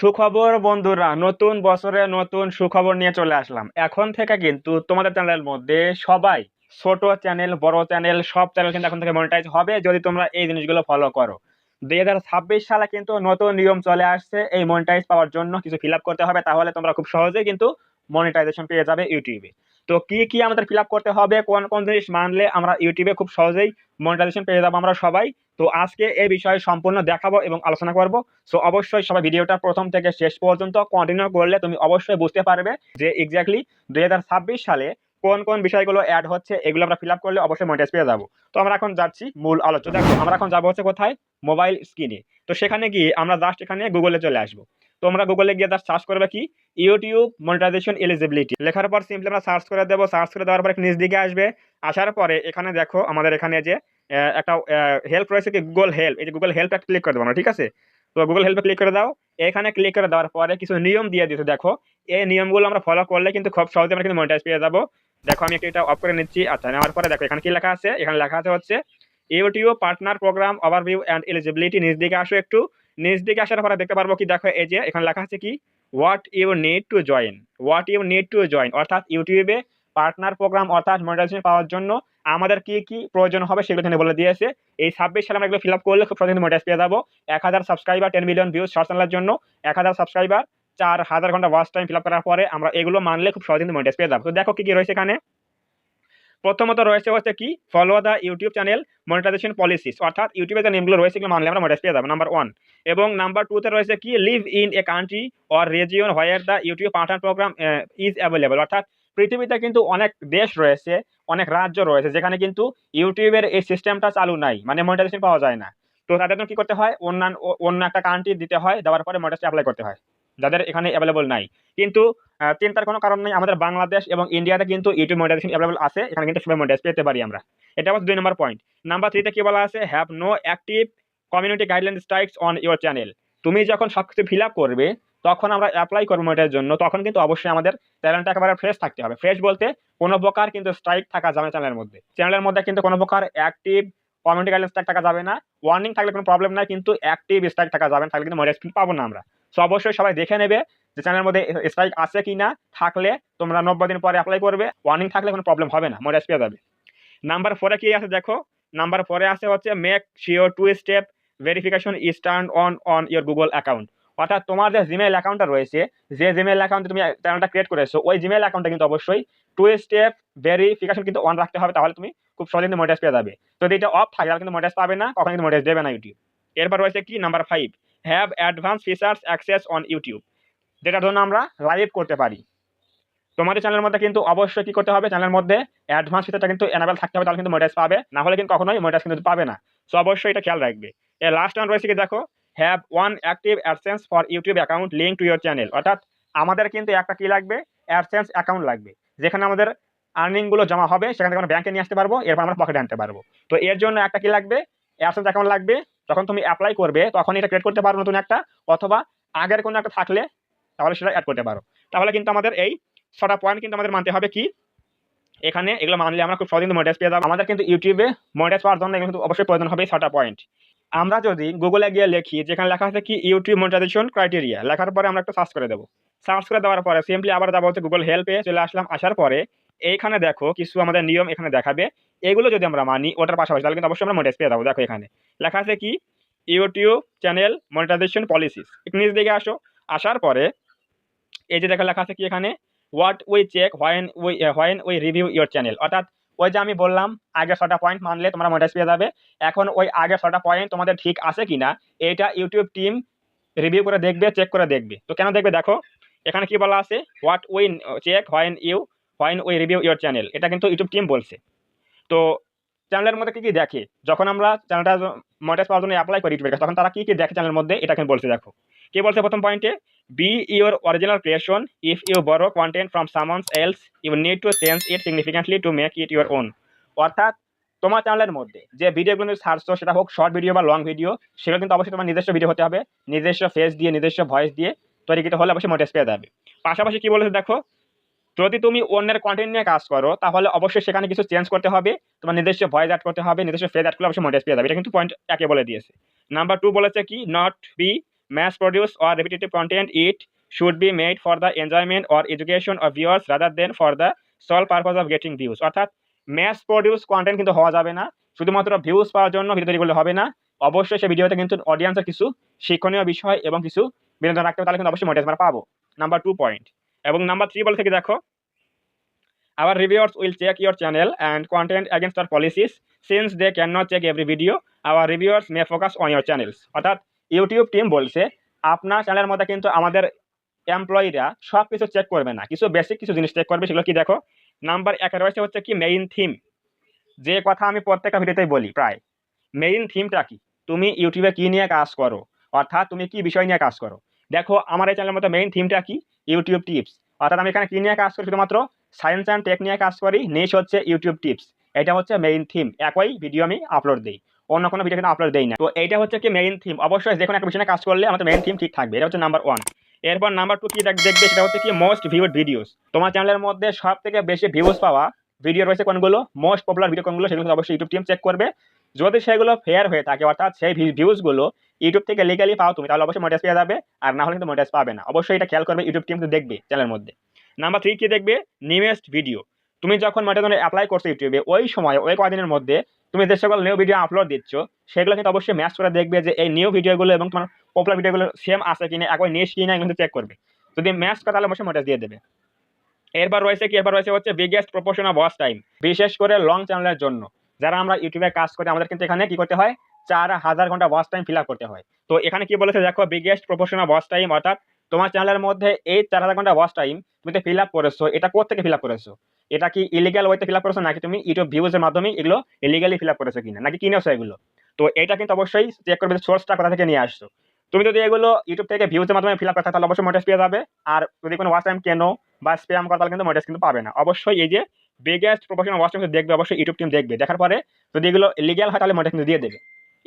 সুখবর বন্ধুরা, নতুন বছরে নতুন সুখবর নিয়ে চলে আসলাম। এখন থেকে কিন্তু তোমাদের চ্যানেলের মধ্যে সবাই, ছোট চ্যানেল বড় চ্যানেল, সব চ্যানেল কিন্তু এখন থেকে মনিটাইজ হবে যদি তোমরা এই জিনিসগুলো ফলো করো। 2026 সালে কিন্তু নতুন নিয়ম চলে আসছে। এই মনিটাইজ পাওয়ার জন্য কিছু ফিল আপ করতে হবে, তাহলে তোমরা খুব সহজেই কিন্তু মনিটাইজেশন পেয়ে যাবে ইউটিউবে। তো কি কি আমাদের ফিল আপ করতে হবে, কোন কোন জিনিস মানলে আমরা ইউটিউবে খুব সহজেই মনিটাইজেশন পেয়ে যাবো আমরা সবাই, তো আজকে এই বিষয়ে সম্পূর্ণ দেখাবো এবং আলোচনা করব। সো অবশ্যই সবাই ভিডিওটা প্রথম থেকে শেষ পর্যন্ত কন্টিনিউ করলে তুমি অবশ্যই বুঝতে পারবে যে এক্স্যাক্টলি 2026 সালে কোন কোন বিষয়গুলো অ্যাড হচ্ছে, এগুলো আমরা ফিল আপ করলে অবশ্যই মনিটাইজ পেয়ে যাবো। তো আমরা এখন যাচ্ছি মূল আলোচনা। দেখো, আমরা এখন যাবো হচ্ছে কোথায়, মোবাইল স্ক্রিনে। তো সেখানে গিয়ে আমরা জাস্ট এখানে গুগলে চলে আসবো। তো আমরা গুগলে গিয়ে জাস্ট সার্চ করবে কি, ইউটিউব মনিটাইজেশন এলিজিবিলিটি লেখার পর সিম্পলি আমরা সার্চ করে দেবো। সার্চ করে দেওয়ার পরে নিচ দিকে আসবে। আসার পরে এখানে দেখো আমাদের এখানে যে একটা হেল্প রয়েছে কি, গুগল হেল্প। এই যে গুগল হেল্প একটা ক্লিক করে দেবো আমরা, ঠিক আছে? তো গুগল হেল্পে ক্লিক করে দাও। এখানে ক্লিক করে দেওয়ার পরে কিছু নিয়ম দিয়ে দিতে দেখো। এই নিয়মগুলো আমরা ফলো করলে কিন্তু খুব সহজে আমরা কিন্তু মনিটাইজ পেয়ে যাবো। দেখো আমি এটা অফ করে নিচ্ছি। আচ্ছা, নেওয়ার পরে দেখো এখানে কি লেখা আছে। এখানে লেখা আছে হচ্ছে YouTube partner program overview and eligibility. নিচ দিকে আসো একটু। নিচ দিকে আসার পরে দেখতে পারবো কি, দেখো এই যে এখানে লেখা আছে কি, what you need to join. What you need to join অর্থাৎ ইউটিউবে পার্টনার প্রোগ্রাম অর্থাৎ মনিটাইজেশন পাওয়ার জন্য আমাদের কি কি প্রয়োজন হবে সেগুলো এখানে বলে দিয়েছে। এই 26 সালে আমরা এগুলো ফিল আপ করলে খুব সহজে মনিটাইজ পেয়ে যাবো। 1000 সাবস্ক্রাইবার, 10 মিলিয়ন ভিউজ শর্ট চ্যানেলের জন্য, 1000 সাবস্ক্রাইবার, 4000 ঘন্টা ওয়াচ টাইম ফিল আপ করার পরে আমরা এগুলো মানলে খুব সহজে মনিটাইজ পেয়ে যাবো। তো দেখো কি কি রয়েছে এখানে। প্রথমত রয়েছে হচ্ছে কি, follow the YouTube channel monetisation policies, অর্থাৎ ইউটিউবে যে নিয়মগুলো রয়েছে এগুলো মানলে আমরা মনিটাইজ পেয়ে যাবো, নাম্বার 1। এবং নাম্বার 2 তে রয়েছে কি, live in a country or region where the YouTube partner programme is available, অর্থাৎ পৃথিবীতে কিন্তু অনেক দেশ রয়েছে, অনেক রাজ্য রয়েছে যেখানে কিন্তু ইউটিউবের এই সিস্টেমটা চালু নাই, মানে মনিটাইজেশন পাওয়া যায় না। তো তাদের জন্য কি করতে হয়, অন্য একটা কান্ট্রি দিতে হয়, দেওয়ার পরে মনিটাইজেশন অ্যাপ্লাই করতে হয়, যাদের এখানে অ্যাভেলেবল নাই। কিন্তু চিন্তার কোনো কারণ নেই, আমাদের বাংলাদেশ এবং ইন্ডিয়াতে কিন্তু ইউটিউব মনিটাইজেশন অ্যাভেলেবল আছে, এখানে কিন্তু সবাই মনিটাইজ পেতে পারি আমরা। এটা হচ্ছে 2 নম্বর পয়েন্ট। নাম্বার 3 তে কি বলা আছে, have no active community guideline strikes on your channel. তুমি যখন সবকিছু ফিল আপ করবে, তখন আমরা অ্যাপ্লাই করবো মনিটাইজের জন্য, তখন কিন্তু অবশ্যই আমাদের চ্যানেলটা একেবারে ফ্রেশ থাকতে হবে। ফ্রেশ বলতে কোনো প্রকার কিন্তু স্ট্রাইক থাকা যাবে না চ্যানেলের মধ্যে কিন্তু কোনো প্রকার অ্যাক্টিভ কমিউনিটি গাইডলাইন স্ট্রাইক থাকা যাবে না। ওয়ার্নিং থাকলে কোনো প্রবলেম নাই, কিন্তু অ্যাক্টিভ স্ট্রাইক থাকা যাবে না, থাকলে কিন্তু মনিটাইজ পাবো না আমরা। সো অবশ্যই সবাই দেখে নেবে যে চ্যানেলের মধ্যে স্ট্রাইক আছে কিনা। থাকলে তোমরা 90 দিন পরে অ্যাপ্লাই করবে, ওয়ার্নিং থাকলে কোনো প্রবলেম হবে না, মনিটাইজ পেয়ে যাবে। নাম্বার 4 কি আছে দেখো, নাম্বার 4 আছে হচ্ছে make sure 2 step verification is turn on your Google account, অর্থাৎ তোমার যে জিমেইল অ্যাকাউন্টটা রয়েছে, যে জিমেইল অ্যাকাউন্টে তুমি চ্যানেলটা ক্রিয়েট করেছো, ওই জিমেইল অ্যাকাউন্টে কিন্তু অবশ্যই 2 স্টেপ ভেরিফিকেশন কিন্তু অন রাখতে হবে, তাহলে তুমি খুব সহজে মনিটাইজ পেয়ে যাবে। যদি এটা অফ থাকে তাহলে কিন্তু মনিটাইজ পাবে না, কখনো কিন্তু মনিটাইজ দেবে না ইউটিউব। এরপর রয়েছে কি, number 5, have advance features access on YouTube, যেটার জন্য আমরা লাইভ করতে পারি। তোমাদের চ্যানেলের মধ্যে কিন্তু অবশ্যই কি করতে হবে, চ্যানেলের মধ্যে অ্যাডভান্স ফিচারটা কিন্তু এনাবেল থাকতে হবে, তাহলে কিন্তু মনিটাইজ পাবে, না হলে কিন্তু কখনোই মনিটাইজ কিন্তু পাবে না। সো অবশ্যই এটা খেয়াল রাখবে। এর লাস্ট ওয়ান রয়েছে কি দেখো, have one active AdSense for YouTube account link to your channel, অর্থাৎ আমাদের কিন্তু একটা কি লাগবে, অ্যাডসেন্স অ্যাকাউন্ট লাগবে, যেখানে আমাদের আর্নিং গুলো জমা হবে, সেখান থেকে আমরা ব্যাংকে নিয়ে আসতে পারবো, এরপর আমরা পকেটে আনতে পারবো। তো এর জন্য একটা কি লাগবে, অ্যাডসেন্স অ্যাকাউন্ট লাগবে। যখন তুমি অ্যাপ্লাই করবে তখন এটা ক্রিয়েট করতে পারো নতুন একটা, অথবা আগের কোনো একটা থাকলে তাহলে সেটা অ্যাড করতে পারো। তাহলে কিন্তু আমাদের এই 6টা পয়েন্ট কিন্তু আমাদের মানতে হবে কি, এখানে এগুলো মানলে আমরা খুব সহজে মনিটাইজ পেয়ে যাবো। আমাদের কিন্তু ইউটিউবে মনিটাইজ পাওয়ার জন্য এগুলো কিন্তু অবশ্যই প্রয়োজন হবে 6টা পয়েন্ট। আমরা যদি গুগলে গিয়ে লিখি, যেখানে লেখা আছে কি ইউটিউব মনিটাইজেশন ক্রাইটেরিয়া, লেখার পরে আমরা একটা সার্চ করে দেবো। সার্চ করে দেওয়ার পরে সিম্পলি আবার যাবো হচ্ছে গুগল হেল্পে চলে আসলাম। আসার পরে এইখানে দেখো কিছু আমাদের নিয়ম এখানে দেখাবে, এগুলো যদি আমরা মানি ওটার পাশাপাশি, তাহলে কিন্তু অবশ্যই আমরা মনিটাইজ পেয়ে যাবো। দেখো এখানে লেখা আছে কি, ইউটিউব চ্যানেল মনিটাইজেশন পলিসিস, নিচ দিকে আসো। আসার পরে এই যে দেখা লেখা আছে কি এখানে, what we check when we review your channel, অর্থাৎ ওই যে আমি বললাম আগে 6টা পয়েন্ট মানলে তোমরা মনিটাইজ পেয়ে যাবে। এখন ওই আগে 6টা পয়েন্ট তোমাদের ঠিক আছে কিনা এইটা ইউটিউব টিম রিভিউ করে দেখবে, চেক করে দেখবে। তো কেন দেখবে দেখো, এখানে কি বলা আছে, what we check when we review your channel, এটা কিন্তু ইউটিউব টিম বলছে। তো চ্যানেলের মধ্যে কি কি দেখে, যখন আমরা চ্যানেলটা মনিটাইজ পাওয়ার জন্য অ্যাপ্লাই করি ইউটিউবের কাছে, তখন তারা কি কি দেখে চ্যানেলের মধ্যে, এটা এখানে বলছে। দেখো কি বলছে প্রথম পয়েন্টে, be your original creation, if you borrow content from someone else you need to change it significantly to make it your own, অর্থাৎ তোমার চ্যানেলের মধ্যে যে ভিডিওগুলো তুমি ছাড়ছো, সেটা হোক শর্ট ভিডিও বা লং ভিডিও, সেগুলো কিন্তু অবশ্যই তোমার নিজস্ব ভিডিও হতে হবে, নিজস্ব ফেস দিয়ে নিজস্ব ভয়েস দিয়ে তৈরিকৃত হলে অবশ্যই মনিটাইজ পেয়ে যাবে। পাশাপাশি কি বলেছে দেখো, যদি তুমি অন্যের কন্টেন্ট নিয়ে কাজ করো, তাহলে অবশ্যই সেখানে কিছু চেঞ্জ করতে হবে, তোমার নিজস্ব ভয়েস অ্যাড করতে হবে, নিজস্ব ফেস অ্যাড করলে অবশ্যই মনিটাইজ পেয়ে যাবে। এটা কিন্তু পয়েন্ট একে বলে দিয়েছে। নাম্বার 2 বলেছে কি, not be mass produced or repetitive content. It should be made for the enjoyment or education of viewers rather than for the sole purpose of getting views. অর্থাৎ ম্যাস প্রডিউস কন্টেন্ট কিন্তু হওয়া যাবে না, শুধুমাত্র views পাওয়ার জন্য video তৈরি করলে হবে না। অবশ্যই সেই ভিডিওতে কিন্তু অডিয়েন্সের কিছু শিক্ষণীয় বিষয় এবং কিছু বিনোদন রাখতে হবে, তাহলে কিন্তু অবশ্যই মনিটাইজ আমরা পাবো। Number 2 point. এবং নাম্বার 3 বলে থেকে দেখো, our reviewers will check your channel and content against our policies. Since they cannot check every video, our reviewers may focus on your channels. অর্থাৎ ইউটিউব টিম বলছে আপনার চ্যানেলের মধ্যে কিন্তু আমাদের এমপ্লয়িরা সব কিছু চেক করবে না, কিছু বেসিক কিছু জিনিস চেক করবে। সেগুলো কি দেখো, নাম্বার 1 রয়েছে হচ্ছে কি মেইন থিম। যে কথা আমি প্রত্যেকটা ভিডিওতেই বলি প্রায়, মেইন থিমটা কি, তুমি ইউটিউবে কি নিয়ে কাজ করো, অর্থাৎ তুমি কি বিষয় নিয়ে কাজ করো। দেখো আমার এই চ্যানেলের মধ্যে মেইন থিমটা কি, ইউটিউব টিপস। অর্থাৎ আমি এখানে কি নিয়ে কাজ করি, শুধুমাত্র সায়েন্স অ্যান্ড টেক নিয়ে কাজ করি, নিশ হচ্ছে ইউটিউব টিপস। এটা হচ্ছে মেইন থিম, একই ভিডিও আমি আপলোড দিই, অন্য কোনো ভিডিও কিন্তু আপলোড দেই না। তো এইটা হচ্ছে কি মেইন থিম। অবশ্যই যে কোনো একটা বিষয় নিয়ে কাজ করলে আমাদের মেইন থিম ঠিক থাকবে, এটা হচ্ছে নাম্বার 1। এরপর নাম্বার 2 কি দেখবে, সেটা হচ্ছে কি মোস্ট ভিউড ভিডিওস। তোমার চ্যানেলের মধ্যে সব থেকে বেশি ভিউজ পাওয়া ভিডিও রয়েছে কোনগুলো, মোস্ট পপুলার ভিডিও কোনগুলো, সেগুলো অবশ্যই ইউটিউব টিম চেক করবে। যদি সেগুলো ফেয়ার হয়ে থাকে, অর্থাৎ সেই ভিউজগুলো ইউটিউব থেকে লিগালি পাও তুমি, তাহলে অবশ্যই মনিটাইজ পেয়ে যাবে, আর না হলে কিন্তু মনিটাইজ পাবে না। অবশ্যই এটা খেয়াল করবে, ইউটিউব টিম কিন্তু দেখবে চ্যানেলের মধ্যে। নাম্বার 3 কি দেখবে, নিউয়েস্ট ভিডিও। তুমি যখন মনিটাইজেশন অ্যাপ্লাই করছো ইউটিউবে, ওই সময় ওই কয়েকদিনের মধ্যে তুমি যে সকল নিউ ভিডিও আপলোড দিচ্ছ, সেগুলো কিন্তু অবশ্যই ম্যাচ করে দেখবে যে এই নিউ ভিডিওগুলো এবং তোমার পপুলার ভিডিওগুলো সেম আছে কিনা, একই নিশ কিনা, কিন্তু চেক করবে। যদি ম্যাচ করে তাহলে অবশ্যই মনিটাইজ দিয়ে দেবে। এরপর রয়েছে হচ্ছে biggest proportion of watch time, বিশেষ করে লং চ্যানেলের জন্য। যারা আমরা ইউটিউবে কাজ করি, আমাদের কিন্তু এখানে কি করতে হয়, 4000 ঘন্টা ওয়াচ টাইম ফিল আপ করতে হয়। তো এখানে কি বলেছে দেখো, biggest proportion of watch time, অর্থাৎ তোমার চ্যানেলের মধ্যে এই 4000 ঘন্টা ওয়াচ টাইম তুমি ফিল আপ করেছো, এটা কোথেকে ফিল আপ করেছো, এটা কি ইলিগাল ওয়েতে ফিল আপ করেছো, নাকি তুমি ইউটিউব ভিউজের মাধ্যমে এগুলো ইলিগালি ফিল আপ করেছো কিনা, নাকি কিনেছো এগুলো। তো এটা কিন্তু অবশ্যই চেক করবে সোর্সটা কোথা থেকে নিয়ে আসছো। তুমি যদি এগুলো ইউটিউব থেকে ভিউজের মাধ্যমে ফিল আপ করতে, তাহলে অবশ্যই মনিটাইজ পেয়ে যাবে। আর যদি কোনো ওয়াচ টাইম কেনো বা স্প্যাম করা, তাহলে কিন্তু মনিটাইজ কিন্তু পাবে না। অবশ্যই এই যে বিগেস্ট প্রপোর্শন ওয়াচ টাইম দেখবে, অবশ্যই ইউটিউব টিম দেখবে, দেখার পরে যদি এগুলো লিগ্যাল হয় তাহলে মনিটাইজ কিন্তু দিয়ে দেবে।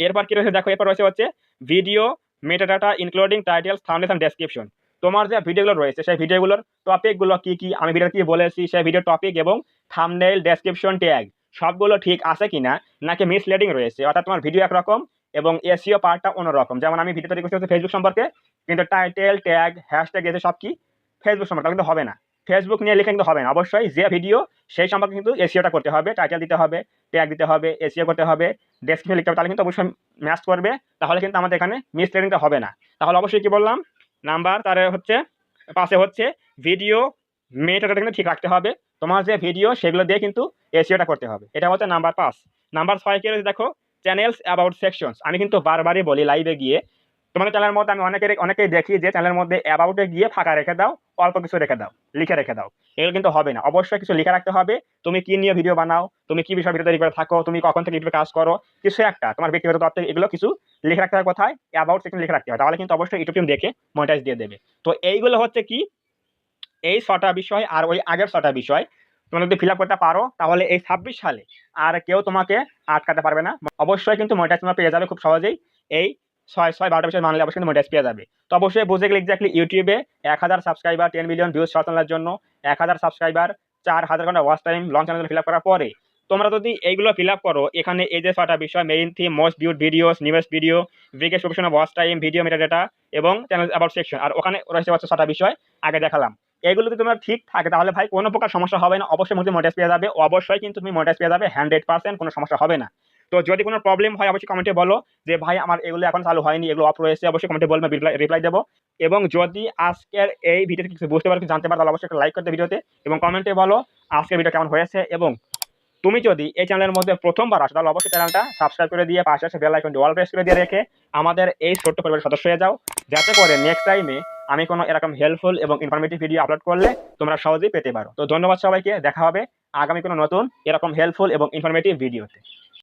এরপর কি রয়েছে দেখো, এরপর রয়েছে হচ্ছে video metadata including titles, thumbnails and description. তোমার যে ভিডিওগুলো রয়েছে সেই ভিডিওগুলোর টপিকগুলো কি কি, আমি ভিডিও কি বলেছি, সেই ভিডিও টপিক এবং থাম্বনেল, ডেসক্রিপশন, ট্যাগ সবগুলো ঠিক আছে কিনা, নাকি মিসলিডিং রয়েছে, অর্থাৎ তোমার ভিডিও একরকম এবং এসইও পার্টটা অন্যরকম। যেমন আমি ভিডিও তৈরি করছি হচ্ছে ফেসবুক সম্পর্কে, কিন্তু টাইটেল, ট্যাগ, হ্যাশট্যাগ এসে সব কি ফেসবুক সম্পর্কে, কিন্তু হবে না, ফেসবুক নিয়ে লিখে কিন্তু হবে না। অবশ্যই যে ভিডিও সেই সম্পর্কে কিন্তু এসইওটা করতে হবে, টাইটেল দিতে হবে, ট্যাগ দিতে হবে, এসইও করতে হবে, ডেসক্রিপশন লিখতে হবে, তাহলে কিন্তু অবশ্যই ম্যাচ করবে, তাহলে কিন্তু আমাদের এখানে মিসলিডিংটা হবে না। তাহলে অবশ্যই কি বললাম, নাম্বার তার হচ্ছে পাশে হচ্ছে ভিডিও মেটাডাটা কিন্তু ঠিক রাখতে হবে, তোমার যে ভিডিও সেগুলো দিয়ে কিন্তু এসইওটা করতে হবে, এটা হচ্ছে নাম্বার 5। নাম্বার 6 কি রয়েছে দেখো, চ্যানেলস অ্যাবাউট সেকশনস। আমি কিন্তু বারবারই বলি লাইভে গিয়ে, তোমাদের চ্যানেলের মধ্যে আমি অনেকেই দেখি যে চ্যানেলের মধ্যে অ্যাবাউটে গিয়ে ফাঁকা রেখে দাও, অল্প কিছু রেখে দাও, লিখে রেখে দাও। এগুলো কিন্তু হবে না, অবশ্যই কিছু লিখে রাখতে হবে। তুমি কি নিয়ে ভিডিও বানাও, তুমি কি বিষয় ভিডিও তৈরি করে থাকো, তুমি কখন থেকে ইউটিউবে কাজ করো, কিছু একটা তোমার ব্যক্তিগত তথ্য, এগুলো কিছু লিখে রাখতে হয়। কোথায়, অ্যাবাউট সেকশন লিখে রাখতে হয়, তাহলে কিন্তু অবশ্যই ইউটিউব টিম দেখে মনিটাইজ দিয়ে দেবে। তো এইগুলো হচ্ছে কি এই 6টা বিষয়, আর ওই আগের 6টা বিষয় তুমি যদি ফিল আপ করতে পারো, তাহলে এই 26 সালে আর কেউ তোমাকে আটকাতে পারবে না। অবশ্যই কিন্তু মনিটাইজ তোমরা পেয়ে যাবে খুব সহজেই। এই 6-12টা বিষয় মানলে অবশ্যই কিন্তু মনিটাইজ পেয়ে যাবে। তো অবশ্যই বুঝে গেলে এক্স্যাক্টলি ইউটিউবে 1000 সাবস্ক্রাইবার, 10 মিলিয়ন ভিউজ শর্ট চ্যানেলের জন্য, 1000 সাবস্ক্রাইবার, 4000 ঘন্টা watch time long channel fill up করার পরে তোমরা যদি এইগুলো ফিল আপ করো, এখানে এই যে 6টা বিষয়, main theme, most viewed videos, newest video, biggest proportion of watch time, video metadata এবং চ্যানেল অ্যাবাউট সেকশন, আর ওখানে রয়েছে হচ্ছে 6টা বিষয় আগে দেখালাম। এগুলো যদি তোমার ঠিক থাকে, তাহলে ভাই কোনো প্রকার সমস্যা হবে না, অবশ্যই মনিটাইজ পেয়ে যাবে। অবশ্যই কিন্তু তুমি মনিটাইজ পেয়ে যাবে 100%, কোনো সমস্যা হবে না। তো যদি কোনো প্রবলেম হয় অবশ্যই কমেন্টে বলো যে ভাই আমার এগুলো এখন চালু হয়নি, এগুলো অফ রয়েছে, অবশ্যই কমেন্টে বলবে, রিপ্লাই দেবো। এবং যদি আজকের এই ভিডিওতে কিছু বুঝতে পারো, কিছু জানতে পারো, তাহলে অবশ্যই একটা লাইক করতে ভিডিওতে, এবং কমেন্টে বলো আজকের ভিডিও কেমন হয়েছে। এবং তুমি যদি এই চ্যানেলের মধ্যে প্রথমবার আসো, তাহলে অবশ্যই চ্যানেলটা সাবস্ক্রাইব করে দিয়ে পাশে বেল আইকনটি অল প্রেস করে দিয়ে রেখে আমাদের এই ছোট্ট পরিবারের সদস্য হয়ে যাও, যাতে করে নেক্সট টাইমে আমি কোনো এরকম হেল্পফুল এবং ইনফরমেটিভ ভিডিও আপলোড করলে তোমরা সহজেই পেতে পারো। তো ধন্যবাদ সবাইকে, দেখা হবে আগামী কোনো নতুন এরকম হেল্পফুল এবং ইনফরমেটিভ ভিডিওতে।